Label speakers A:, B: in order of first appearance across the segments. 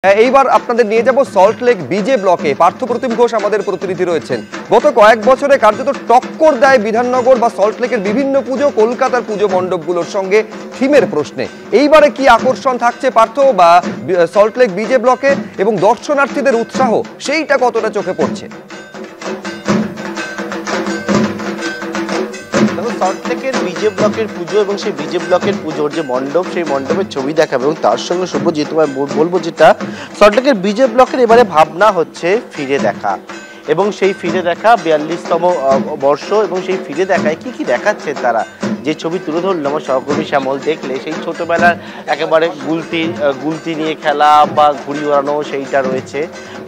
A: এইবার আপনাদের নিয়ে যাব সল্টলেক বিজে ব্লকে। পার্থপ্রতিম ঘোষ আমাদের প্রতিনিধি রয়েছেন। গত কয়েক বছরে কার্যত টক্কর দেয় বিধাননগর বা সল্টলেকের বিভিন্ন পুজো কলকাতার পুজো মণ্ডপগুলোর সঙ্গে থিমের প্রশ্নে। এইবারে কি আকর্ষণ থাকছে পার্থ বা সল্টলেক বিজে ব্লকে এবং দর্শনার্থীদের উৎসাহ সেইটা কতটা চোখে পড়ছে?
B: সল্টলেকের বিজে ব্লকের পুজো এবং সেই বিজে ব্লকের পুজোর যে মণ্ডপ, সেই মণ্ডপের ছবি দেখাবে এবং তার সঙ্গে শুভজিৎ তোমায় বলবো যেটা সল্টলেকের বিজে ব্লকের এবারে ভাবনা হচ্ছে ফিরে দেখা এবং সেই ফিরে দেখা 42তম বর্ষ এবং সেই ফিরে দেখায় কি কি দেখাচ্ছে তারা। যে ছবি তুলে ধরল আমার সহকর্মী শ্যামল, দেখলে সেই ছোটবেলার একেবারে গুলতি নিয়ে খেলা বা ঘুড়ি ওড়ানো সেইটা রয়েছে।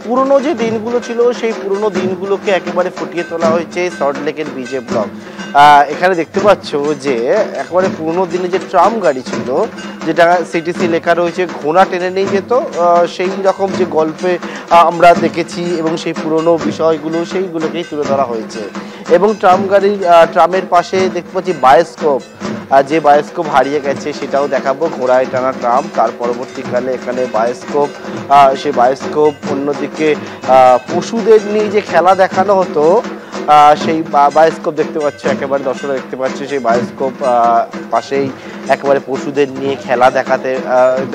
B: পুরনো যে দিনগুলো ছিল সেই পুরনো দিনগুলোকে একেবারে ফুটিয়ে তোলা হয়েছে সল্টলেকের বিজে ব্লক। এখানে দেখতে পাচ্ছ যে একেবারে পুরনো দিনে যে ট্রাম গাড়ি ছিল, যেটা সিটিসি লেখা রয়েছে, ঘোড়া টেনে নিয়ে যেত, সেই রকম যে গল্পে আমরা দেখেছি এবং সেই পুরনো বিষয়গুলো সেইগুলোকেই তুলে ধরা হয়েছে। এবং ট্রামের পাশে দেখতে পাচ্ছি বায়োস্কোপ, যে বায়োস্কোপ হারিয়ে গেছে সেটাও দেখাবো, ঘোড়ায় টানা ট্রাম। তার পরবর্তীকালে এখানে বায়োস্কোপ, সেই বায়োস্কোপ, অন্যদিকে পশুদের নিয়ে যে খেলা দেখানো হতো সেই বায়োস্কোপ দেখতে পাচ্ছি, একেবারে দর্শকরা দেখতে পাচ্ছি সেই বায়োস্কোপ পাশেই একেবারে পশুদের নিয়ে খেলা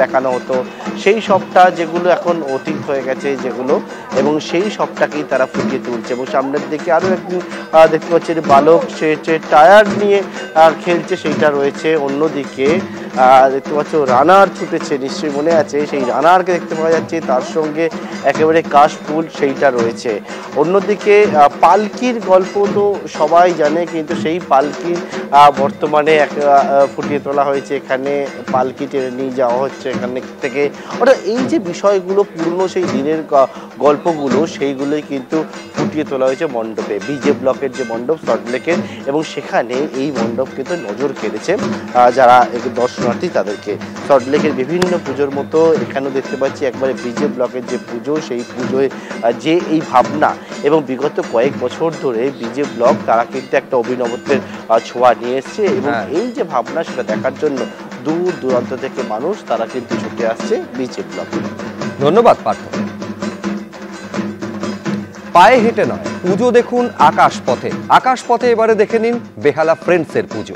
B: দেখানো হতো। সেই সবটা যেগুলো এখন অতীত হয়ে গেছে যেগুলো, এবং সেই সবটাকেই তারা ফুটিয়ে তুলছে। এবং সামনের দিকে আরও একদিন দেখতে পাচ্ছি যে বালক সে টায়ার নিয়ে খেলছে সেইটা রয়েছে। অন্যদিকে দেখতে পাচ্ছ রানার ছুটেছে, নিশ্চয়ই মনে আছে, সেই রানারকে দেখতে পাওয়া যাচ্ছে, তার সঙ্গে একেবারে কাশফুল সেইটা রয়েছে। অন্যদিকে পালকির গল্প তো সবাই জানে, কিন্তু সেই পালকি বর্তমানে ফুটিয়ে তোলা হয়েছে। এখানে পালকি টেনে নিয়ে যাওয়া হচ্ছে এখানে থেকে। অর্থাৎ এই যে বিষয়গুলো পুরনো সেই দিনের গল্পগুলো সেইগুলোই কিন্তু ফুটিয়ে তোলা হয়েছে মণ্ডপে, বিজে ব্লকের যে মণ্ডপ সল্টলেকের। এবং সেখানে এই মণ্ডপ কিন্তু নজর কেড়েছে যারা দর্শনার্থী তাদেরকে। সল্টলেকের বিভিন্ন পুজোর মতো এখানেও দেখতে পাচ্ছি একবারে বিজে ব্লকের যে পুজো, সেই পুজোয় যে এই ভাবনা এবং বিগত কয়েক বছর ধরে বিজে ব্লক তারা কিন্তু একটা অভিনবত্বের ছোঁয়া নিয়ে এসছে। এবং এই যে ভাবনা সেটা দেখার জন্য দূর দূরান্ত থেকে মানুষ তারা কিন্তু ছুটে আসছে বিজে ব্লকে।
A: ধন্যবাদ পার্থ। পায়ে হেঁটে নয়, পুজো দেখুন আকাশপথে। আকাশপথে এবারে দেখে নিন বেহালা ফ্রেন্ডসের পুজো।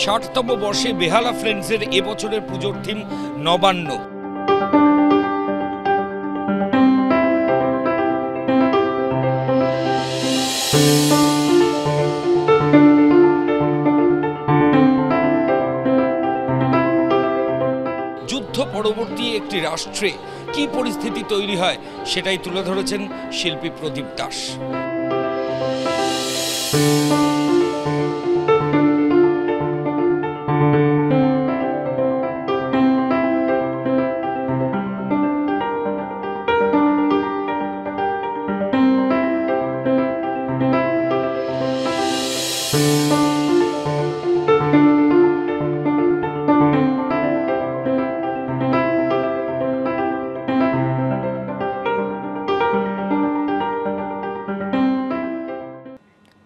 C: 60তম বর্ষে বেহালা ফ্রেন্ডসের এবছরের পুজোর থিম নবান্ন। যুদ্ধ পরবর্তী একটি রাষ্ট্রে কি পরিস্থিতি তৈরি হয় সেটাই তুলে ধরেছেন শিল্পী প্রদীপ দাস।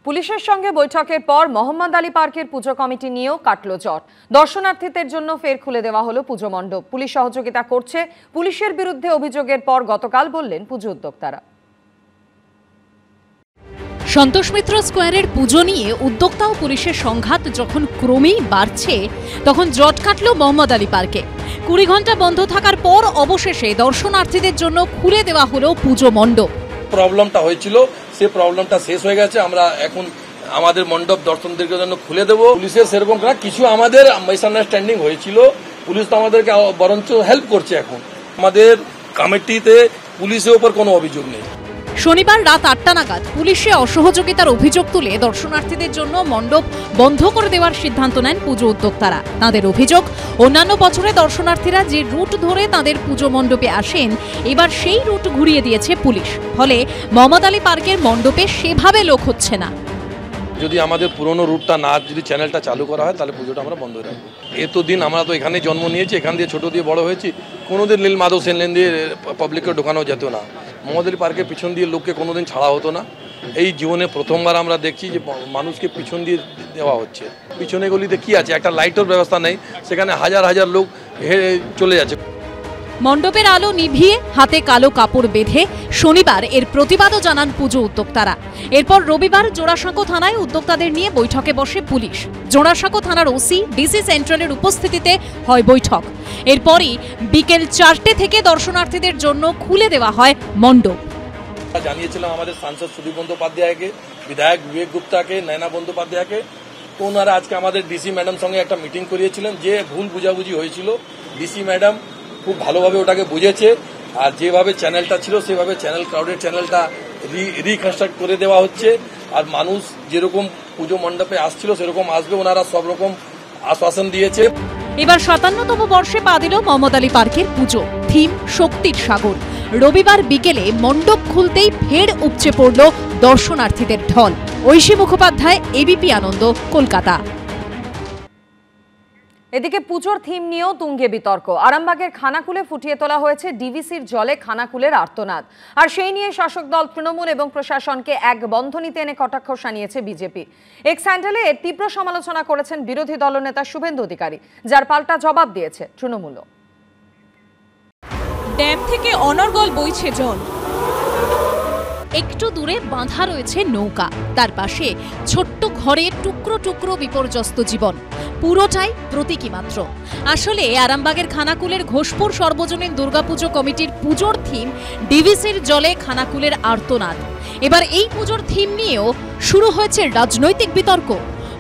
D: পুলিশের সঙ্গে বৈঠকের পর মোহাম্মদ আলী পার্কের পুজো কমিটি নিয়েও কাটল জট। দর্শনার্থীদের জন্য ফের খুলে দেওয়া হলো পুজো মণ্ডপ। পুলিশ সহযোগিতা করছে। পুলিশের বিরুদ্ধে অভিযোগের পর গতকাল বললেন পুজো উদ্যোক্তারা।
E: সন্তোষ মিত্র স্কোয়ারের পুজো নিয়ে উদ্যোক্তা ও পুলিশের সংঘাত যখন ক্রমেই বাড়ছে, তখন জট কাটল মোহাম্মদ আলী পার্কে। 20 ঘন্টা বন্ধ থাকার পর অবশেষে দর্শনার্থীদের জন্য খুলে দেওয়া হলো পুজো মণ্ডপ।
F: প্রবলেমটা হয়েছিল সেই প্রবলেমটা শেষ হয়ে গেছে। আমরা এখন আমাদের মণ্ডপ দর্শকদের জন্য খুলে দেবো। পুলিশের সেরকম কিছু আমাদের মিসআন্ডারস্ট্যান্ডিং হয়েছিল, পুলিশ তো আমাদেরকে বরঞ্চ হেল্প করছে। এখন আমাদের কমিটিতে পুলিশের উপর কোনো অভিযোগ নেই।
E: শনিবার রাত 8টা নাগাদ পুলিশে অসহযোগিতার অভিযোগ তুলে দর্শনার্থীদের জন্য মণ্ডপ বন্ধ করে দেওয়ার সিদ্ধান্ত নেন পুজো উদ্যোক্তারা। তাদের অভিযোগ, অন্যান্য বছরে দর্শনার্থীরা যে রুট ধরে তাদের পুজো মণ্ডপে আসেন, এবার সেই রুট ঘুরিয়ে দিয়েছে পুলিশ। ফলে মোহাম্মদ আলী পার্কের মণ্ডপে সেভাবে লোক হচ্ছে না।
F: যদি আমাদের পুরনো রুটটা না যদি চ্যানেলটা চালু করা হয় তাহলে পুজোটা আমরা বন্ধ রাখবো। এতদিন আমরা তো এখানে জন্ম নিয়েছি, এখান দিয়ে ছোট দিয়ে বড় হয়েছি, কোনোদিন নীল মাধব সেন লেন দিয়ে পাবলিককে ঢোকানো যেত না। মোহাম্মদ আলী পার্কের পিছন দিয়ে লোককে কোনোদিন ছাড়া হতো না। এই জীবনে প্রথমবার আমরা দেখছি যে মানুষকে পিছন দিয়ে দেওয়া হচ্ছে। পিছনে গলিতে কি আছে, একটা লাইটের ব্যবস্থা নেই, সেখানে হাজার হাজার লোক হেঁটে চলে যাচ্ছে।
E: মণ্ডপের আলো নিভিয়ে হাতে কালো কাপড় বেঁধে শনিবার এর প্রতিবাদও জানান পুজো উদ্যোক্তারা। এরপর রবিবার জোড়াসাঁকো থানায় উদ্যোক্তাদের নিয়ে বৈঠকে বসে পুলিশ। জোড়াসাঁকো থানার ওসি ডিসি সেন্ট্রালের উপস্থিতিতে হয় বৈঠক। এরপরই বিকেল 4টে থেকে দর্শনার্থীদের জন্য খুলে দেওয়া হয় মণ্ডপ।
F: জানিয়েছিলাম আমাদের সাংসদ সুদীপ বন্দ্যোপাধ্যায়কে, বিধায়ক বিবেক গুপ্তাকে, নয়না বন্দ্যোপাধ্যায়কে, তো ওনারা আজকে আমাদের ডিসি ম্যাডাম সঙ্গে একটা মিটিং করিয়েছিলেন। যে ভুল বুঝাবুঝি হয়েছিল ডিসি ম্যাডাম খুব ভালোভাবে ওটাকে বুঝেছে, আর যেভাবে চ্যানেলটা ছিল সেভাবে ক্রাউডেড চ্যানেলটা রিকনস্ট্রাক্ট করে দেওয়া হচ্ছে। আর মানুষ যেরকম পুজো মণ্ডপে আসছিল সেরকম আসবে, ওনারা সব রকম আশ্বাসন দিয়েছে।
E: এবার 57তম বর্ষে পা দিল মহম্মদ আলী পার্কের পুজো। থিম শক্তির সাগর। রবিবার বিকেলে মণ্ডপ খুলতেই ফের উপচে পড়ল দর্শনার্থীদের ঢল। ঐশী মুখোপাধ্যায়, এবিপি আনন্দ, কলকাতা।
D: এদিকে পুজোর থিম নিয়েও তুঙ্গে বিতর্ক। আরামবাগের খানাকুলে ফুটিয়ে তোলা হয়েছে ডিভিসির জলে খানাকুলের আর্তনাদ। আর সেই নিয়ে শাসক দল তৃণমূল এবং প্রশাসনকে এক বন্ধনীতে এনে কটাক্ষ শানিয়েছে বিজেপি। এক্স হ্যান্ডেলে এর তীব্র সমালোচনা করেছেন বিরোধী দলনেতা শুভেন্দু অধিকারী, যার পাল্টা জবাব দিয়েছে তৃণমূলও।
E: ড্যাম থেকে অনর্গল বইছে জল। একটু দূরে বাঁধা রয়েছে নৌকা, তার পাশে ছোট্ট ঘরে টুকরো টুকরো বিপর্যস্ত জীবন। পুরোটাই প্রতীকী মাত্র। আসলে আরামবাগের খানাকুলের ঘোষপুর সর্বজনীন দুর্গাপুজো কমিটির পুজোর থিম ডিভিসির জলে খানাকুলের আর্তনাদ। এবার এই পুজোর থিম নিয়েও শুরু হয়েছে রাজনৈতিক বিতর্ক।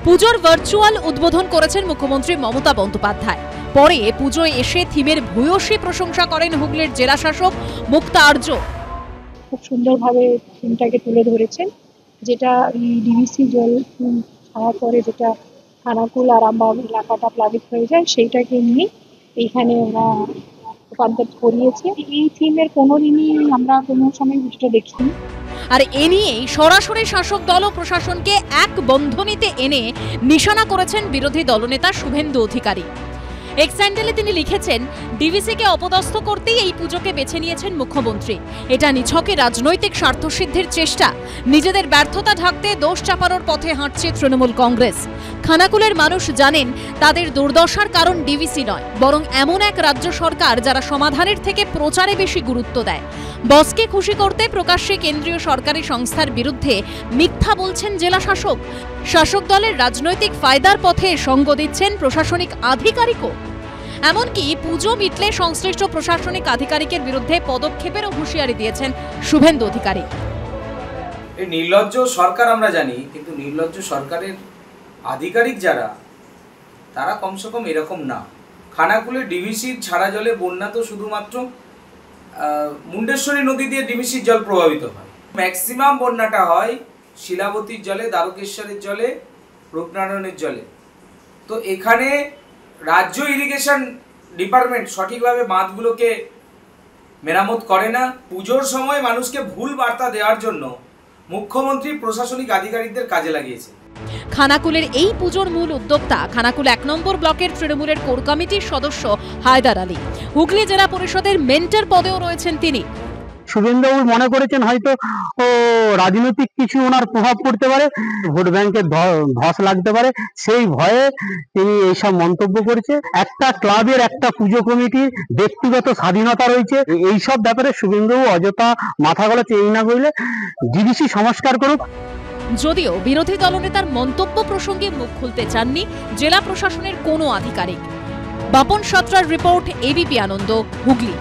E: পুজোর ভার্চুয়াল উদ্বোধন করেছেন মুখ্যমন্ত্রী মমতা বন্দ্যোপাধ্যায়। পরে পুজোয় এসে থিমের ভূয়সী প্রশংসা করেন হুগলির জেলা শাসক মুক্তা আর্য।
G: খুব সুন্দরভাবে থিমটাকে তুলে ধরেছেন, যেটা ডিভিসি জল ছাড়ার পরে যেটা খানাকুল আরামবাগ এলাকাটা প্লাবিত হয়ে যায়, সেইটাকে নিয়ে এইখানে ওরা রূপান্তর করিয়েছে। এই থিমের কোনোদিনই আমরা কোনো সময় কিছুটা দেখিনি।
E: আর এ নিয়েই সরাসরি শাসক দল ও প্রশাসনকে এক বন্ধনীতে এনে নিশানা করেছেন বিরোধী দলনেতা শুভেন্দু অধিকারী। এক্স হ্যান্ডেলে তিনি লিখেছেন, ডিভিসিকে অপদস্থ করতেই এই পুজোকে বেছে নিয়েছেন মুখ্যমন্ত্রী। এটা নিছকে রাজনৈতিক স্বার্থসিদ্ধির চেষ্টা। নিজেদের ব্যর্থতা ঢাকতে দোষ চাপানোর পথে হাঁটছে তৃণমূল কংগ্রেস। খানাকুলের মানুষ জানেন তাদের দুর্দশার কারণ ডিভিসি নয়, বরং এমন এক রাজ্য সরকার যারা সমাধানের থেকে প্রচারে বেশি গুরুত্ব দেয়। বসকে খুশি করতে প্রকাশ্যে কেন্দ্রীয় সরকারি সংস্থার বিরুদ্ধে মিথ্যা বলছেন জেলা শাসক। শাসক দলের রাজনৈতিক ফায়দার পথে সঙ্গ দিচ্ছেন প্রশাসনিক আধিকারিকও। এমনকি পুজো মিটলে সংশ্লিষ্ট প্রশাসনিক আধিকারিকের বিরুদ্ধে পদক্ষেপেরও হুঁশিয়ারি দিয়েছেন শুভেন্দু অধিকারী।
H: এই নির্লজ্জ সরকার আমরা জানি, কিন্তু নির্লজ্জ সরকারের আধিকারিক যারা, তারা কমসে কম এরকম না। খানাকুলে ডিভিসির ছাড়া জলে বন্যা তো শুধুমাত্র মুন্ডেশ্বরী নদী দিয়ে ডিভিসির জল প্রভাবিত হয়। ম্যাক্সিমাম বন্যাটা হয় শিলাবতীর জলে, দ্বারকেশ্বরের জলে, রূপনারায়ণের জলে। তো এখানে রাজ্য ইরিগেশন ডিপার্টমেন্ট সঠিকভাবে বাঁধগুলোকে মেরামত করে না। পুজোর সময় মানুষকে ভুল বার্তা দেওয়ার জন্য মুখ্যমন্ত্রী প্রশাসনিক আধিকারিকদের কাজে লাগিয়েছে।
E: খানাকুলের এই পুজোর মূল উদ্যোক্তা খানাকুল 1 নম্বর ব্লকের তৃণমূলের কোর কমিটির সদস্য হায়দার আলী। হুগলি জেলা পরিষদের মেন্টর পদেও রয়েছেন তিনি।
I: শুভেন্দুবাবু মনে করেছেন হয়তো রাজনৈতিক কিছু ওনার প্রভাব পড়তে পারে, ভোট ব্যাংকের ধস লাগতে পারে, সেই ভয়ে তিনি এইসব মন্তব্য করেছে। একটা ক্লাবের, একটা পুজো কমিটির ব্যক্তিগত স্বাধীনতা রয়েছে, এইসব ব্যাপারে শুভেন্দুবাবু অযথা মাথা গলাচ্ছে। এই না করলে ডিভিসি সংস্কার করুক।
E: যদিও বিরোধী দলনেতার মন্তব্য প্রসঙ্গে মুখ খুলতে চাননি জেলা প্রশাসনের কোনো আধিকারিক। বাপন সাঁতরার রিপোর্ট, এবিপি আনন্দ, হুগলি।